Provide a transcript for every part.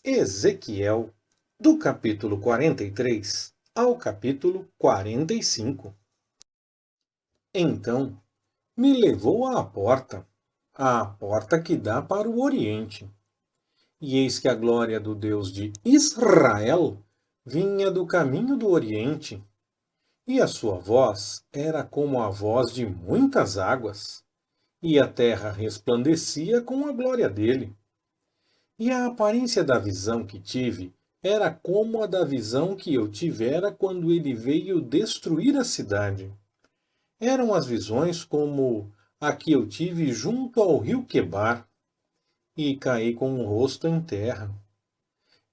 Ezequiel, do capítulo 43 ao capítulo 45. Então me levou à porta que dá para o Oriente. E eis que a glória do Deus de Israel vinha do caminho do Oriente, e a sua voz era como a voz de muitas águas, e a terra resplandecia com a glória dele. E a aparência da visão que tive era como a da visão que eu tivera quando ele veio destruir a cidade. Eram as visões como a que eu tive junto ao rio Quebar, e caí com o rosto em terra.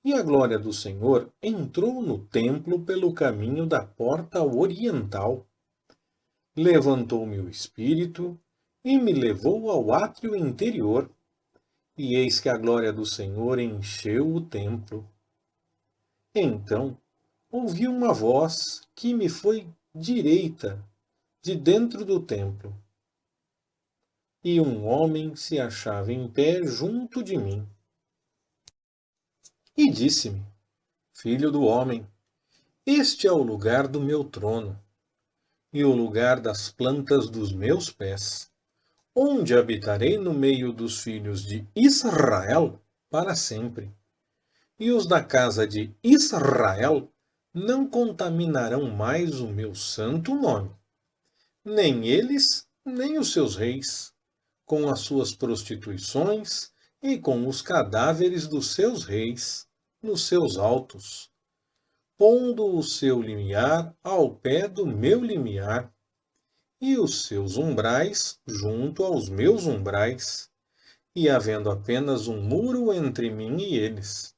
E a glória do Senhor entrou no templo pelo caminho da porta oriental. Levantou-me o espírito e me levou ao átrio interior. E eis que a glória do Senhor encheu o templo. Então ouvi uma voz que me foi direita, de dentro do templo. E um homem se achava em pé junto de mim. E disse-me: Filho do homem, este é o lugar do meu trono, e o lugar das plantas dos meus pés, onde habitarei no meio dos filhos de Israel para sempre. E os da casa de Israel não contaminarão mais o meu santo nome, nem eles, nem os seus reis, com as suas prostituições e com os cadáveres dos seus reis, nos seus altos, pondo o seu limiar ao pé do meu limiar, e os seus umbrais junto aos meus umbrais, e havendo apenas um muro entre mim e eles.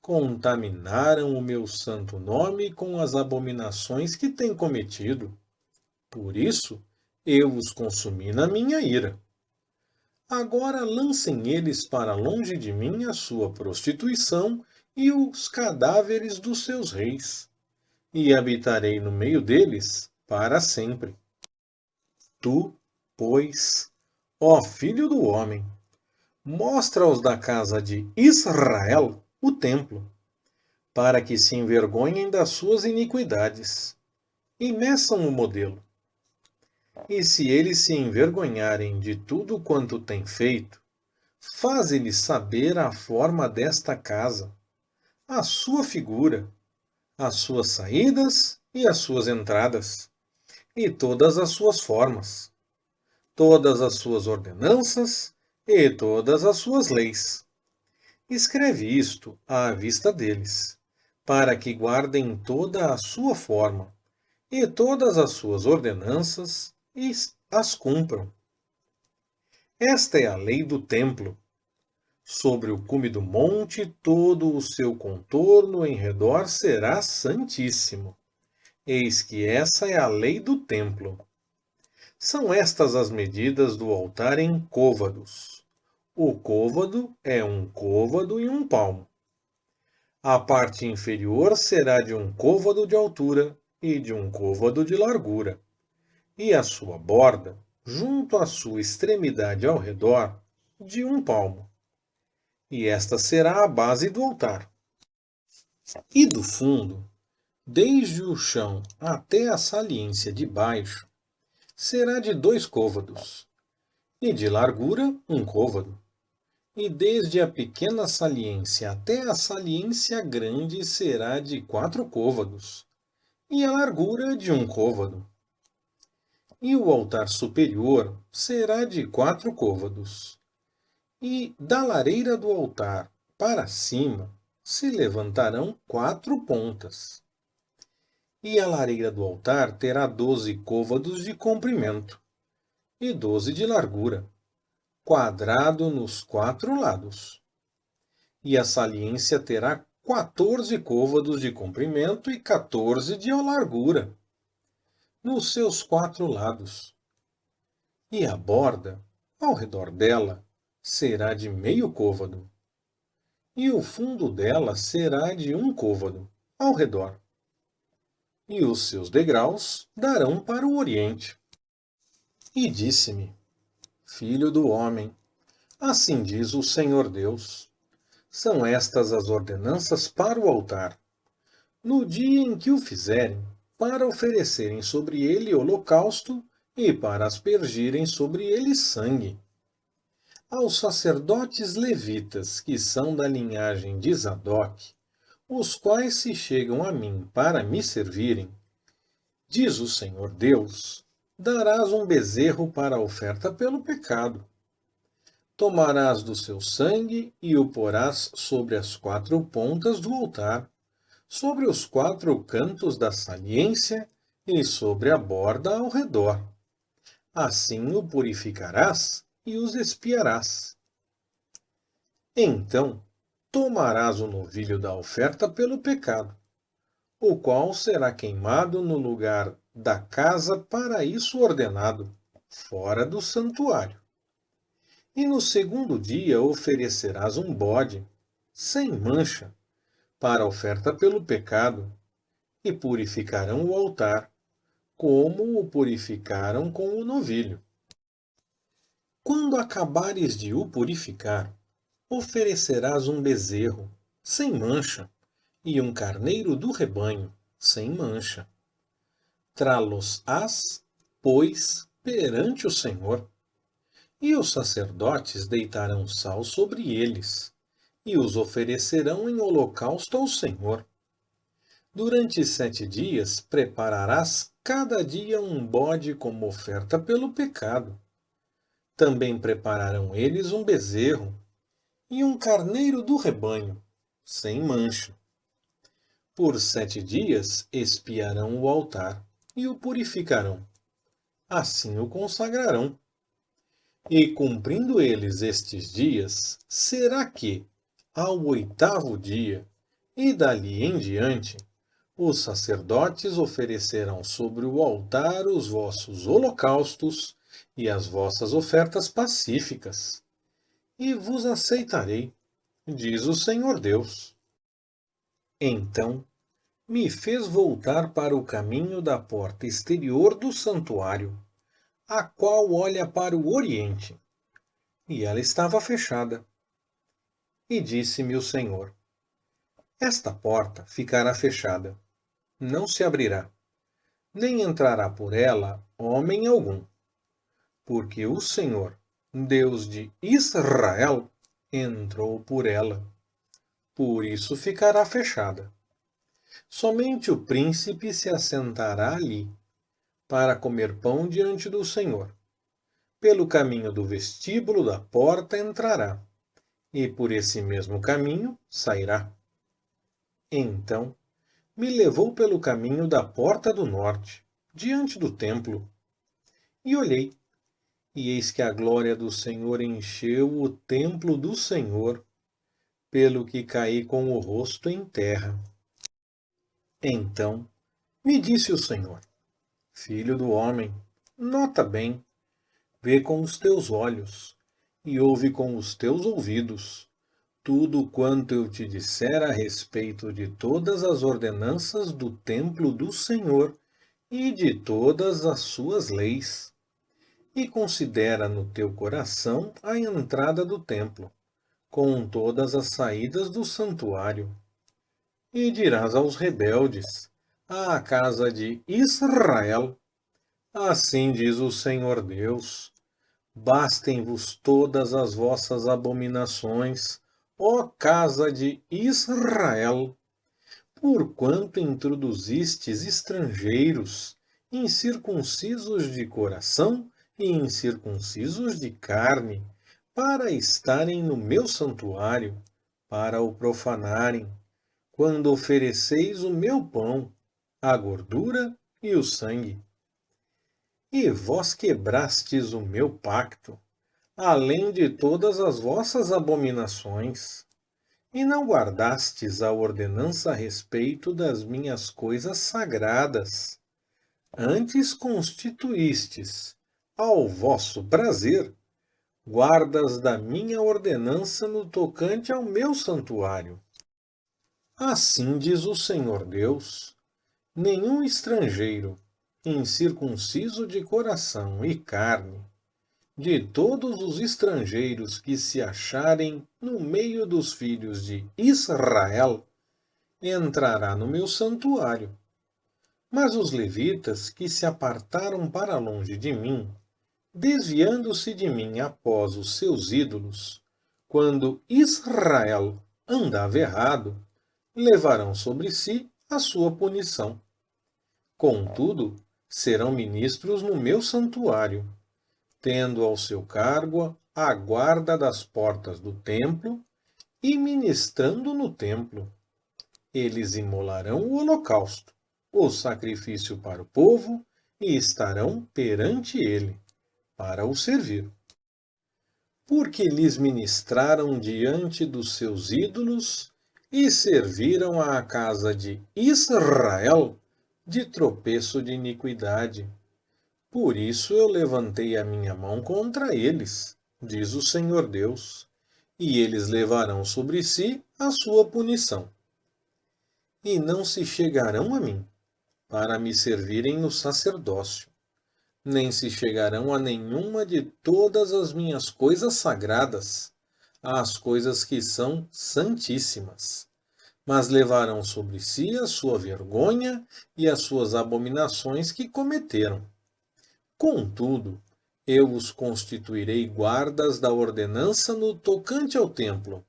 Contaminaram o meu santo nome com as abominações que têm cometido. Por isso, eu os consumi na minha ira. Agora lancem eles para longe de mim a sua prostituição e os cadáveres dos seus reis, e habitarei no meio deles para sempre. Tu, pois, ó filho do homem, mostra aos da casa de Israel o templo, para que se envergonhem das suas iniquidades, e meçam o modelo. E se eles se envergonharem de tudo quanto têm feito, faze-lhes saber a forma desta casa, a sua figura, as suas saídas e as suas entradas, e todas as suas formas, todas as suas ordenanças e todas as suas leis. Escreve isto à vista deles, para que guardem toda a sua forma e todas as suas ordenanças e as cumpram. Esta é a lei do templo. Sobre o cume do monte, todo o seu contorno em redor será santíssimo. Eis que essa é a lei do templo. São estas as medidas do altar em côvados. O côvado é um côvado e um palmo. A parte inferior será de um côvado de altura e de um côvado de largura, e a sua borda, junto à sua extremidade ao redor, de um palmo. E esta será a base do altar. E do fundo, desde o chão até a saliência de baixo, será de 2 côvados, e de largura 1 côvado. E desde a pequena saliência até a saliência grande será de 4 côvados, e a largura de 1 côvado. E o altar superior será de 4 côvados. E da lareira do altar para cima se levantarão 4 pontas. E a lareira do altar terá 12 côvados de comprimento e 12 de largura, quadrado nos 4 lados. E a saliência terá 14 côvados de comprimento e 14 de largura, nos seus 4 lados. E a borda, ao redor dela, será de meio côvado. E o fundo dela será de 1 côvado, ao redor. E os seus degraus darão para o oriente. E disse-me: Filho do homem, assim diz o Senhor Deus: São estas as ordenanças para o altar. No dia em que o fizerem, para oferecerem sobre ele holocausto e para aspergirem sobre ele sangue. Aos sacerdotes levitas, que são da linhagem de Zadoc, os quais se chegam a mim para me servirem, diz o Senhor Deus, darás um bezerro para a oferta pelo pecado. Tomarás do seu sangue e o porás sobre as 4 pontas do altar, sobre os 4 cantos da saliência e sobre a borda ao redor. Assim o purificarás e os expiarás. Então, tomarás o novilho da oferta pelo pecado, o qual será queimado no lugar da casa para isso ordenado, fora do santuário. E no segundo dia oferecerás um bode, sem mancha, para a oferta pelo pecado, e purificarão o altar, como o purificaram com o novilho. Quando acabares de o purificar, oferecerás um bezerro, sem mancha, e um carneiro do rebanho, sem mancha. Trá-los-ás, pois, perante o Senhor. E os sacerdotes deitarão sal sobre eles, e os oferecerão em holocausto ao Senhor. Durante 7 dias prepararás cada dia um bode como oferta pelo pecado. Também prepararão eles um bezerro e um carneiro do rebanho, sem mancha. Por 7 dias expiarão o altar e o purificarão. Assim o consagrarão. E cumprindo eles estes dias, será que, ao 8º dia, e dali em diante, os sacerdotes oferecerão sobre o altar os vossos holocaustos e as vossas ofertas pacíficas, e vos aceitarei, diz o Senhor Deus. Então me fez voltar para o caminho da porta exterior do santuário, a qual olha para o oriente, e ela estava fechada. E disse-me o Senhor: esta porta ficará fechada, não se abrirá, nem entrará por ela homem algum, porque o Senhor, Deus de Israel, entrou por ela. Por isso ficará fechada. Somente o príncipe se assentará ali, para comer pão diante do Senhor. Pelo caminho do vestíbulo da porta entrará, e por esse mesmo caminho sairá. Então me levou pelo caminho da porta do norte, diante do templo. E olhei, e eis que a glória do Senhor encheu o templo do Senhor, pelo que caí com o rosto em terra. Então me disse o Senhor: filho do homem, nota bem, vê com os teus olhos, e ouve com os teus ouvidos, tudo quanto eu te disser a respeito de todas as ordenanças do templo do Senhor e de todas as suas leis. E considera no teu coração a entrada do templo, com todas as saídas do santuário. E dirás aos rebeldes, à casa de Israel: assim diz o Senhor Deus: bastem-vos todas as vossas abominações, ó casa de Israel, porquanto introduzistes estrangeiros, incircuncisos de coração e incircuncisos de carne, para estarem no meu santuário, para o profanarem, quando ofereceis o meu pão, a gordura e o sangue. E vós quebrastes o meu pacto, além de todas as vossas abominações, e não guardastes a ordenança a respeito das minhas coisas sagradas. Antes constituístes, ao vosso prazer, guardas da minha ordenança no tocante ao meu santuário. Assim diz o Senhor Deus: nenhum estrangeiro, incircunciso de coração e carne, de todos os estrangeiros que se acharem no meio dos filhos de Israel, entrará no meu santuário. Mas os levitas que se apartaram para longe de mim, desviando-se de mim após os seus ídolos, quando Israel andava errado, levarão sobre si a sua punição. Contudo, serão ministros no meu santuário, tendo ao seu cargo a guarda das portas do templo e ministrando no templo. Eles imolarão o holocausto, o sacrifício para o povo, e estarão perante ele, para o servir. Porque lhes ministraram diante dos seus ídolos e serviram à casa de Israel de tropeço de iniquidade. Por isso eu levantei a minha mão contra eles, diz o Senhor Deus, e eles levarão sobre si a sua punição. E não se chegarão a mim, para me servirem no sacerdócio, nem se chegarão a nenhuma de todas as minhas coisas sagradas, às coisas que são santíssimas, mas levarão sobre si a sua vergonha e as suas abominações que cometeram. Contudo, eu os constituirei guardas da ordenança no tocante ao templo,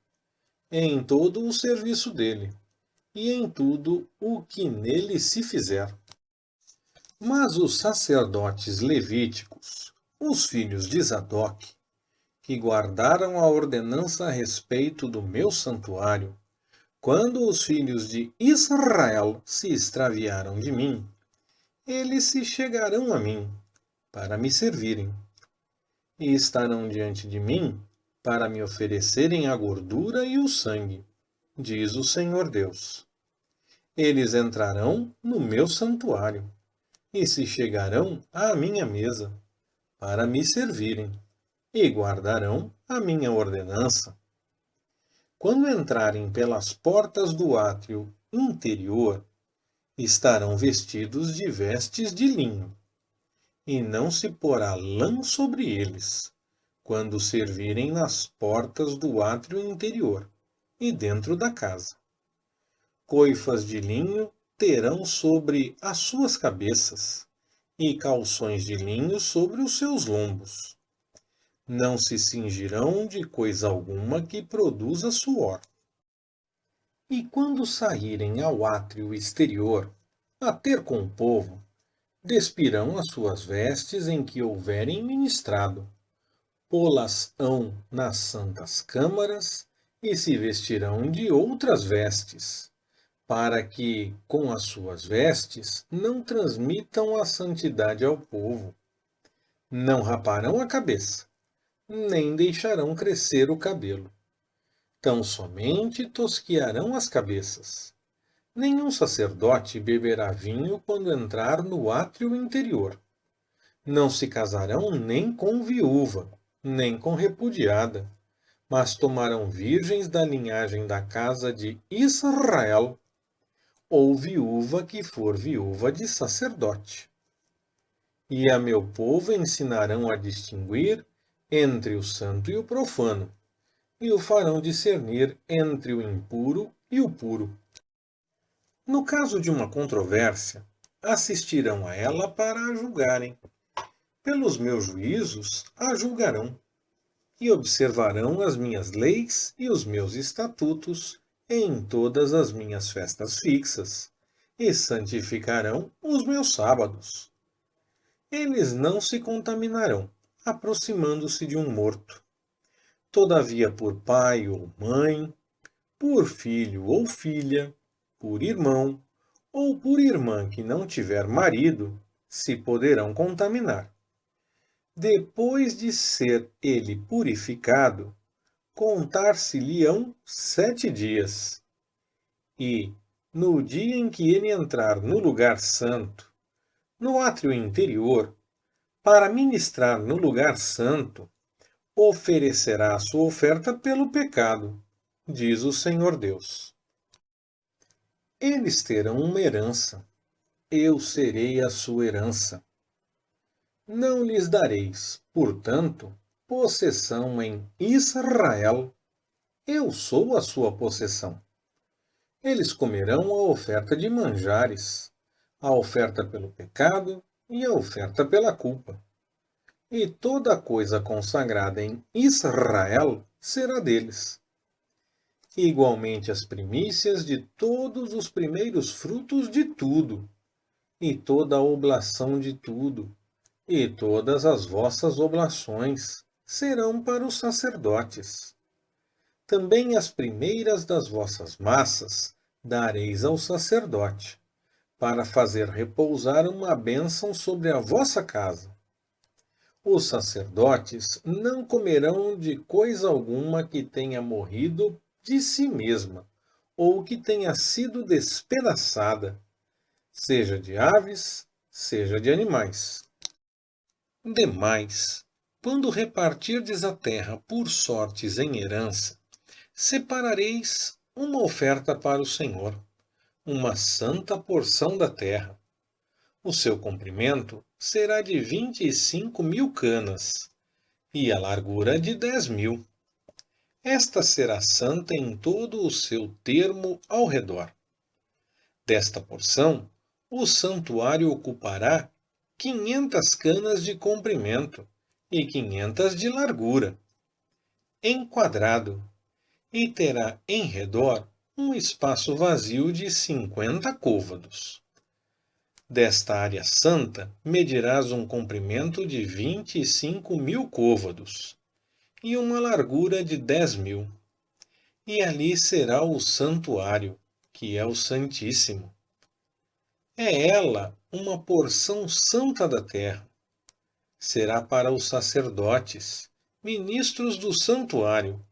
em todo o serviço dele, e em tudo o que nele se fizer. Mas os sacerdotes levíticos, os filhos de Zadok, que guardaram a ordenança a respeito do meu santuário, quando os filhos de Israel se extraviaram de mim, eles se chegarão a mim, para me servirem, e estarão diante de mim para me oferecerem a gordura e o sangue, diz o Senhor Deus. Eles entrarão no meu santuário e se chegarão à minha mesa para me servirem e guardarão a minha ordenança. Quando entrarem pelas portas do átrio interior, estarão vestidos de vestes de linho, e não se porá lã sobre eles, quando servirem nas portas do átrio interior e dentro da casa. Coifas de linho terão sobre as suas cabeças, e calções de linho sobre os seus lombos. Não se cingirão de coisa alguma que produza suor. E quando saírem ao átrio exterior, a ter com o povo, despirão as suas vestes em que houverem ministrado, pô-las-ão nas santas câmaras, e se vestirão de outras vestes, para que, com as suas vestes, não transmitam a santidade ao povo. Não raparão a cabeça, nem deixarão crescer o cabelo. Tão somente tosquiarão as cabeças. Nenhum sacerdote beberá vinho quando entrar no átrio interior. Não se casarão nem com viúva, nem com repudiada, mas tomarão virgens da linhagem da casa de Israel, ou viúva que for viúva de sacerdote. E a meu povo ensinarão a distinguir entre o santo e o profano, e o farão discernir entre o impuro e o puro. No caso de uma controvérsia, assistirão a ela para a julgarem. Pelos meus juízos a julgarão, e observarão as minhas leis e os meus estatutos em todas as minhas festas fixas, e santificarão os meus sábados. Eles não se contaminarão, aproximando-se de um morto. Todavia, por pai ou mãe, por filho ou filha, por irmão ou por irmã que não tiver marido, se poderão contaminar. Depois de ser ele purificado, contar-se-lhe-ão 7 dias. E, no dia em que ele entrar no lugar santo, no átrio interior, para ministrar no lugar santo, oferecerá a sua oferta pelo pecado, diz o Senhor Deus. Eles terão uma herança, eu serei a sua herança. Não lhes dareis, portanto, possessão em Israel. Eu sou a sua possessão. Eles comerão a oferta de manjares, a oferta pelo pecado e a oferta pela culpa. E toda coisa consagrada em Israel será deles. Igualmente as primícias de todos os primeiros frutos de tudo, e toda a oblação de tudo, e todas as vossas oblações serão para os sacerdotes. Também as primeiras das vossas massas dareis ao sacerdote, para fazer repousar uma bênção sobre a vossa casa. Os sacerdotes não comerão de coisa alguma que tenha morrido de si mesma, ou que tenha sido despedaçada, seja de aves, seja de animais. Demais, quando repartirdes a terra por sortes em herança, separareis uma oferta para o Senhor, uma santa porção da terra. O seu comprimento será de 25.000 canas, e a largura de 10.000. Esta será santa em todo o seu termo ao redor. Desta porção, o santuário ocupará 500 canas de comprimento e 500 de largura, enquadrado, e terá em redor um espaço vazio de 50 côvados. Desta área santa medirás um comprimento de 25.000 côvados e uma largura de 10.000. E ali será o santuário, que é o Santíssimo. É ela uma porção santa da terra. Será para os sacerdotes, ministros do santuário,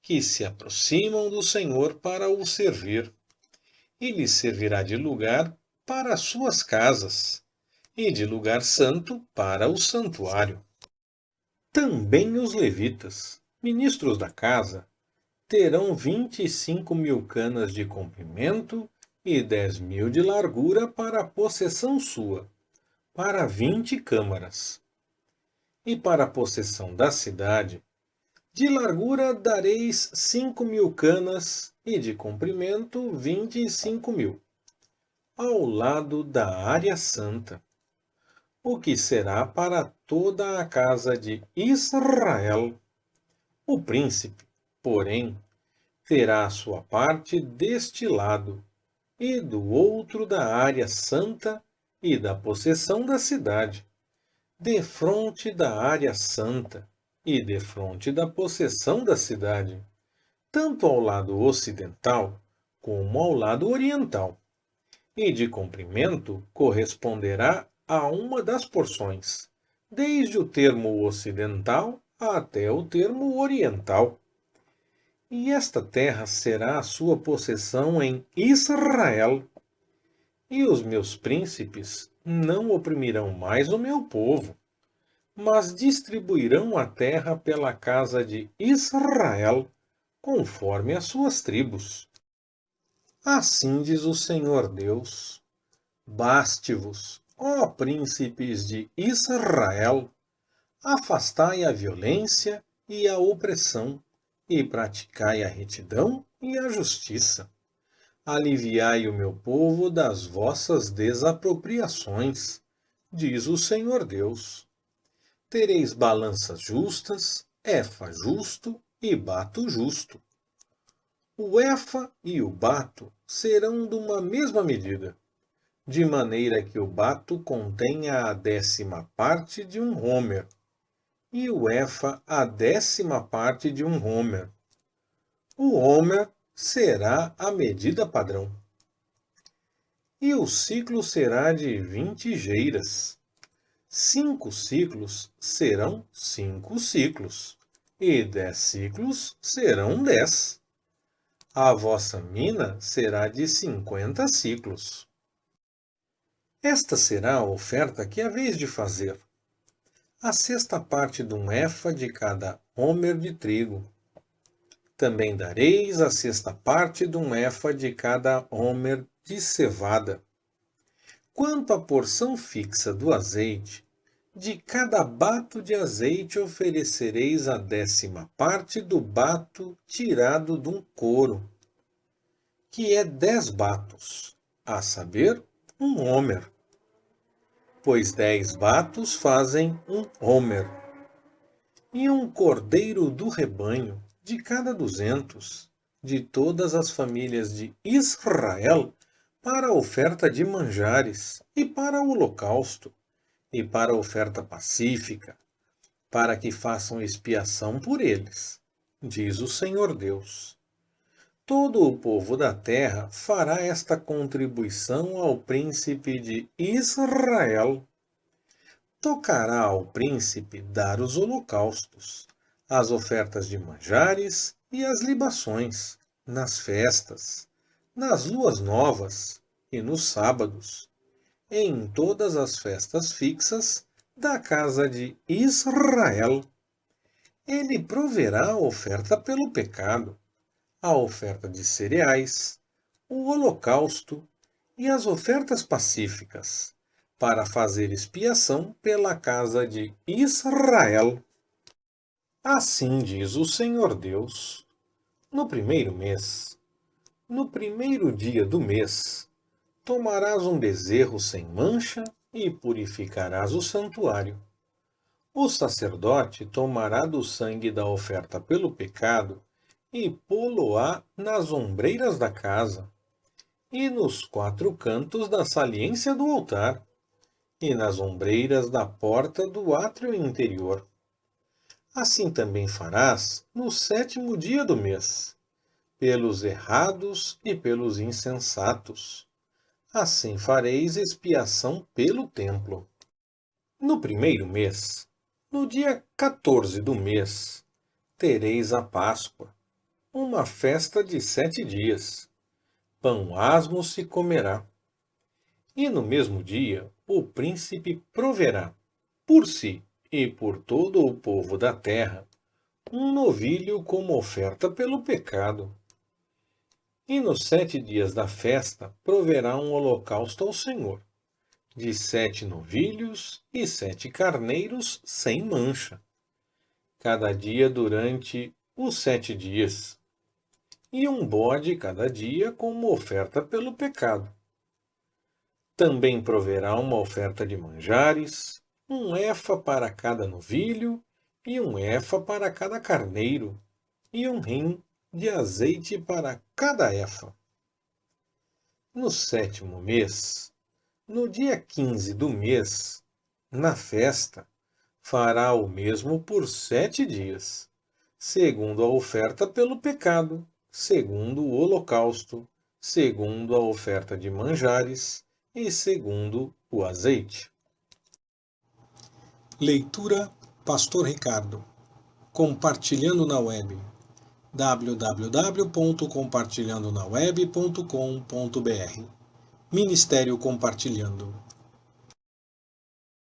que se aproximam do Senhor para o servir, e lhes servirá de lugar para as suas casas, e de lugar santo para o santuário. Também os levitas, ministros da casa, terão 25.000 canas de comprimento e 10.000 de largura para a possessão sua, para 20 câmaras. E para a possessão da cidade, de largura dareis 5.000 canas e de comprimento 25.000, ao lado da área santa, o que será para toda a casa de Israel. O príncipe, porém, terá a sua parte deste lado, e do outro da área santa e da possessão da cidade, defronte da área santa e defronte da possessão da cidade, tanto ao lado ocidental como ao lado oriental. E de comprimento corresponderá a uma das porções, desde o termo ocidental até o termo oriental. E esta terra será a sua possessão em Israel. E os meus príncipes não oprimirão mais o meu povo, mas distribuirão a terra pela casa de Israel, conforme as suas tribos. Assim diz o Senhor Deus: baste-vos, ó príncipes de Israel, afastai a violência e a opressão, e praticai a retidão e a justiça. Aliviai o meu povo das vossas desapropriações, diz o Senhor Deus. Tereis balanças justas, efa justo e bato justo. O efa e o bato serão de uma mesma medida, de maneira que o bato contenha a 10ª parte de um homer, e o efa a 10ª parte de um homer. O homer será a medida padrão. E o ciclo será de 20 geiras. 5 ciclos serão 5 ciclos, e 10 ciclos serão 10. A vossa mina será de 50 ciclos. Esta será a oferta que haveis de fazer: a 6ª parte de um efa de cada homer de trigo. Também dareis a 6ª parte de um efa de cada homer de cevada. Quanto à porção fixa do azeite, De cada bato de azeite oferecereis a 10ª parte do bato tirado de um coro, que é 10 batos, a saber, um homer. Pois 10 batos fazem um homer. E um cordeiro do rebanho, de cada 200, de todas as famílias de Israel, para a oferta de manjares, e para o holocausto, e para a oferta pacífica, para que façam expiação por eles, diz o Senhor Deus. Todo o povo da terra fará esta contribuição ao príncipe de Israel. Tocará ao príncipe dar os holocaustos, as ofertas de manjares e as libações, nas festas, nas luas novas e nos sábados, em todas as festas fixas da casa de Israel. Ele proverá a oferta pelo pecado, a oferta de cereais, o holocausto e as ofertas pacíficas, para fazer expiação pela casa de Israel. Assim diz o Senhor Deus: no primeiro mês, no primeiro dia do mês, tomarás um bezerro sem mancha e purificarás o santuário. O sacerdote tomará do sangue da oferta pelo pecado e pô-lo-á nas ombreiras da casa, e nos 4 cantos da saliência do altar, e nas ombreiras da porta do átrio interior. Assim também farás no 7º dia do mês, pelos errados e pelos insensatos. Assim fareis expiação pelo templo. No primeiro mês, no dia 14 do mês, tereis a Páscoa, uma festa de 7 dias. Pão asmo se comerá. E no mesmo dia o príncipe proverá, por si e por todo o povo da terra, um novilho como oferta pelo pecado. E nos 7 dias da festa proverá um holocausto ao Senhor, de 7 novilhos e 7 carneiros sem mancha, cada dia durante os 7 dias, e um bode cada dia como oferta pelo pecado. Também proverá uma oferta de manjares, um efa para cada novilho, e um efa para cada carneiro, e um rim de azeite para cada efa. No 7º mês, no dia 15 do mês, na festa, fará o mesmo por 7 dias, segundo a oferta pelo pecado, segundo o holocausto, segundo a oferta de manjares e segundo o azeite. Leitura Pastor Ricardo. Compartilhando na web. www.compartilhandonaweb.com.br. Ministério Compartilhando.